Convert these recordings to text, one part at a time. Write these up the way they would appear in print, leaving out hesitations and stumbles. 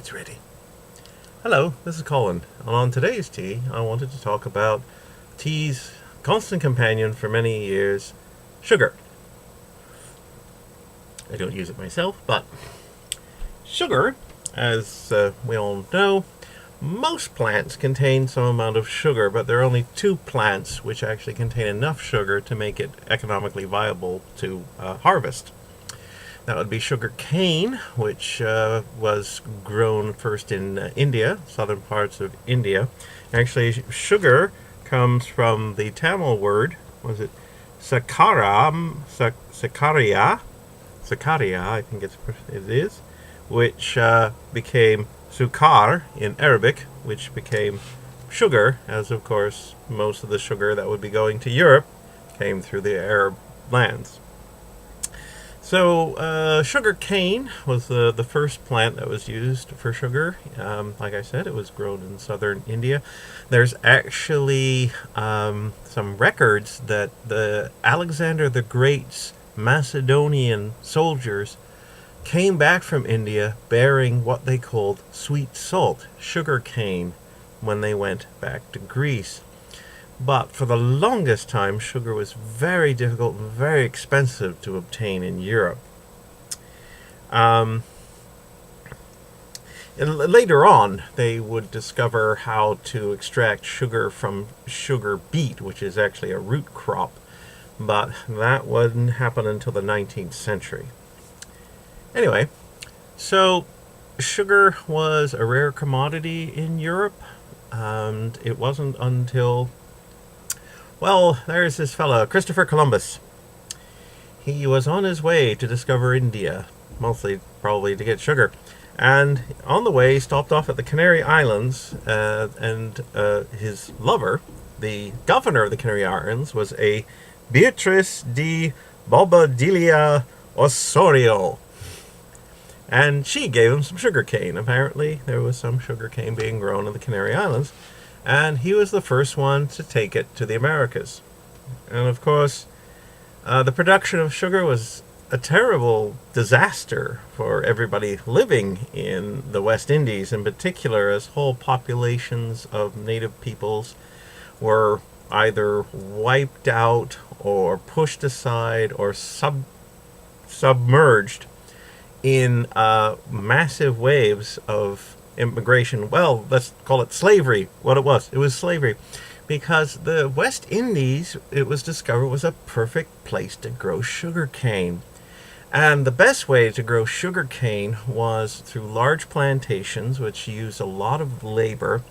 It's ready. Hello, this is Colin, and on today's tea, I wanted to talk about tea's constant companion for many years, sugar. I don't use it myself, but sugar, as we all know, most plants contain some amount of sugar, but there are only two plants which actually contain enough sugar to make it economically viable to harvest. That would be sugar cane, which was grown first in India, southern parts of India. Actually, sugar comes from the Tamil word, was it sakaram, sakaria, I think it is, which became sukar in Arabic, which became sugar, as of course most of the sugar that would be going to Europe came through the Arab lands. So, sugar cane was the first plant that was used for sugar. Like I said, it was grown in southern India. There's actually some records that the Alexander the Great's Macedonian soldiers came back from India bearing what they called sweet salt, sugar cane, when they went back to Greece. But for the longest time, sugar was very difficult and very expensive to obtain in Europe. And later on, they would discover how to extract sugar from sugar beet, which is actually a root crop. But that wouldn't happen until the 19th century. Anyway, so sugar was a rare commodity in Europe, and it wasn't until, well, there's this fella, Christopher Columbus. He was on his way to discover India, mostly probably to get sugar. And on the way, he stopped off at the Canary Islands, and his lover, the governor of the Canary Islands, was a Beatrice de Bobadilla Osorio. And she gave him some sugar cane. Apparently, there was some sugar cane being grown in the Canary Islands, and he was the first one to take it to the Americas. And of course, the production of sugar was a terrible disaster for everybody living in the West Indies, in particular, as whole populations of native peoples were either wiped out or pushed aside or submerged in massive waves of immigration. Well, let's call it slavery. What it was slavery, because the West Indies, it was discovered, was a perfect place to grow sugar cane. And the best way to grow sugar cane was through large plantations, which used a lot of labor.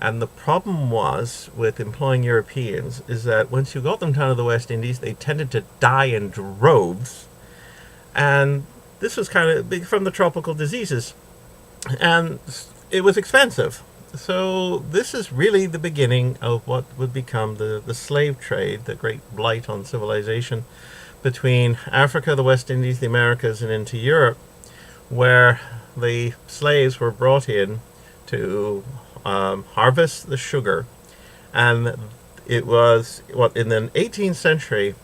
And the problem was with employing Europeans is that once you got them down to the West Indies, they tended to die in droves. And this was kind of big from the tropical diseases. And it was expensive. So this is really the beginning of what would become the slave trade, the great blight on civilization, between Africa, the West Indies, the Americas, and into Europe, where the slaves were brought in to harvest the sugar. And it was, in the 18th century,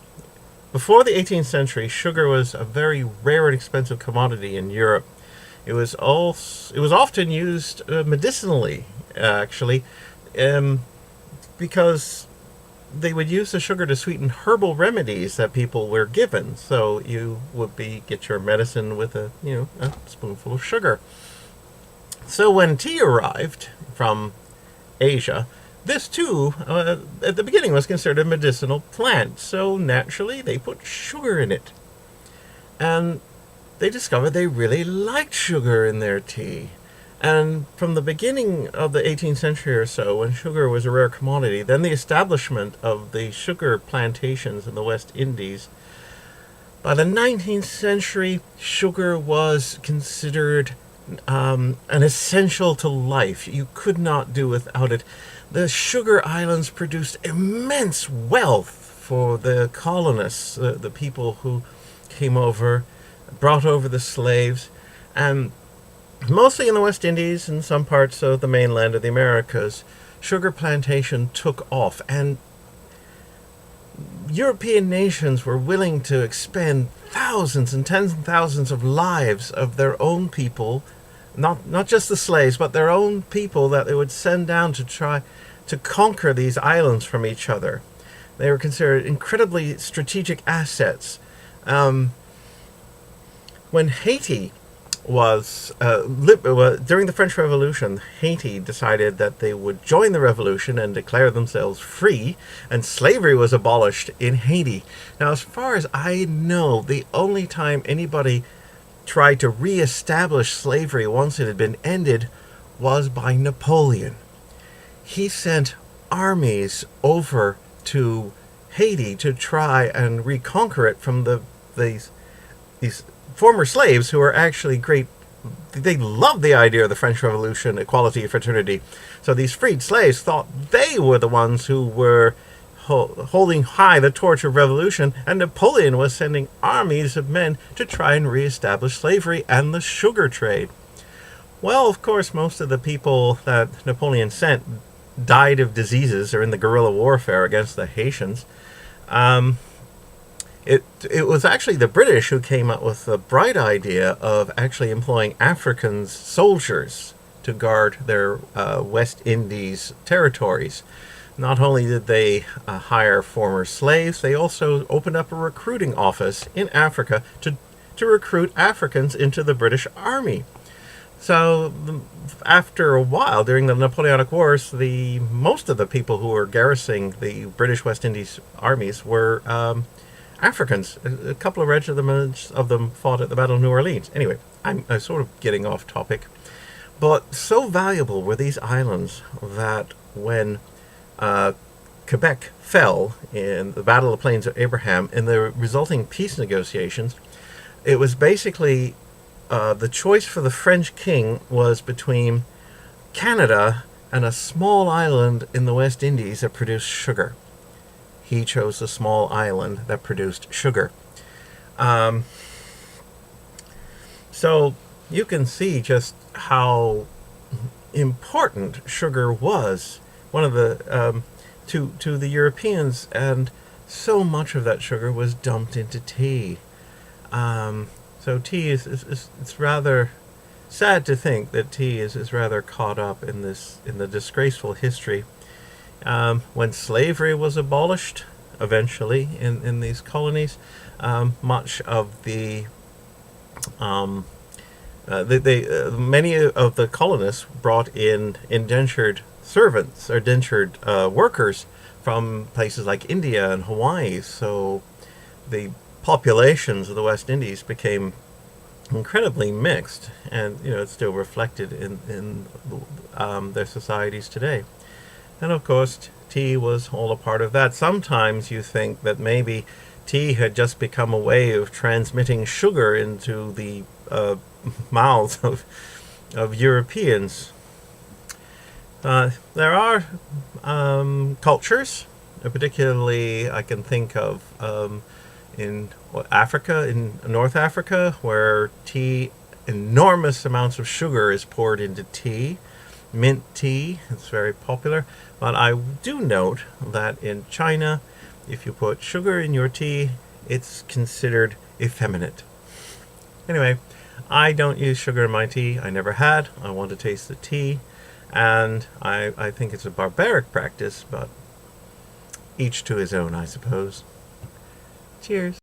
before the 18th century, sugar was a very rare and expensive commodity in Europe. It was often used medicinally, actually, because they would use the sugar to sweeten herbal remedies that people were given. So you would get your medicine with a spoonful of sugar. So when tea arrived from Asia, this too, at the beginning, was considered a medicinal plant. So naturally, they put sugar in it. And they discovered they really liked sugar in their tea. And from the beginning of the 18th century or so, when sugar was a rare commodity, then the establishment of the sugar plantations in the West Indies, by the 19th century, sugar was considered an essential to life. You could not do without it. The sugar islands produced immense wealth for the colonists, the people who came over, brought over the slaves, and mostly in the West Indies and some parts of the mainland of the Americas, sugar plantation took off, and European nations were willing to expend thousands and tens of thousands of lives of their own people not just the slaves, but their own people that they would send down to try to conquer these islands from each other. They were considered incredibly strategic assets. When Haiti was during the French Revolution, Haiti decided that they would join the revolution and declare themselves free, and slavery was abolished in Haiti. Now, as far as I know, the only time anybody tried to reestablish slavery once it had been ended was by Napoleon. He sent armies over to Haiti to try and reconquer it from these former slaves who were actually great. They loved the idea of the French Revolution, equality, fraternity. So these freed slaves thought they were the ones who were holding high the torch of revolution, and Napoleon was sending armies of men to try and reestablish slavery and the sugar trade. Well, of course, most of the people that Napoleon sent died of diseases or in the guerrilla warfare against the Haitians. It was actually the British who came up with the bright idea of actually employing African soldiers to guard their West Indies territories. Not only did they hire former slaves, they also opened up a recruiting office in Africa to recruit Africans into the British Army. So after a while, during the Napoleonic Wars, most of the people who were garrisoning the British West Indies armies were Africans. A couple of regiments of them fought at the Battle of New Orleans. Anyway, I'm sort of getting off topic. But so valuable were these islands that when Quebec fell in the Battle of the Plains of Abraham, in the resulting peace negotiations, it was basically the choice for the French king was between Canada and a small island in the West Indies that produced sugar. He chose the small island that produced sugar. So you can see just how important sugar was. One of the to the Europeans, and so much of that sugar was dumped into tea. So tea is it's rather sad to think that tea is rather caught up in the disgraceful history. When slavery was abolished, eventually in these colonies, much of many of the colonists brought in indentured servants or indentured workers from places like India and Hawaii. So the populations of the West Indies became incredibly mixed, and it's still reflected in their societies today. And of course, tea was all a part of that. Sometimes you think that maybe tea had just become a way of transmitting sugar into the mouths of Europeans. There are cultures, particularly I can think of in Africa, in North Africa, where enormous amounts of sugar is poured into tea. Mint tea, it's very popular. But I do note that in China, if you put sugar in your tea, it's considered effeminate. Anyway, I don't use sugar in my tea. I never had. I want to taste the tea. And I think it's a barbaric practice, but each to his own, I suppose. Cheers.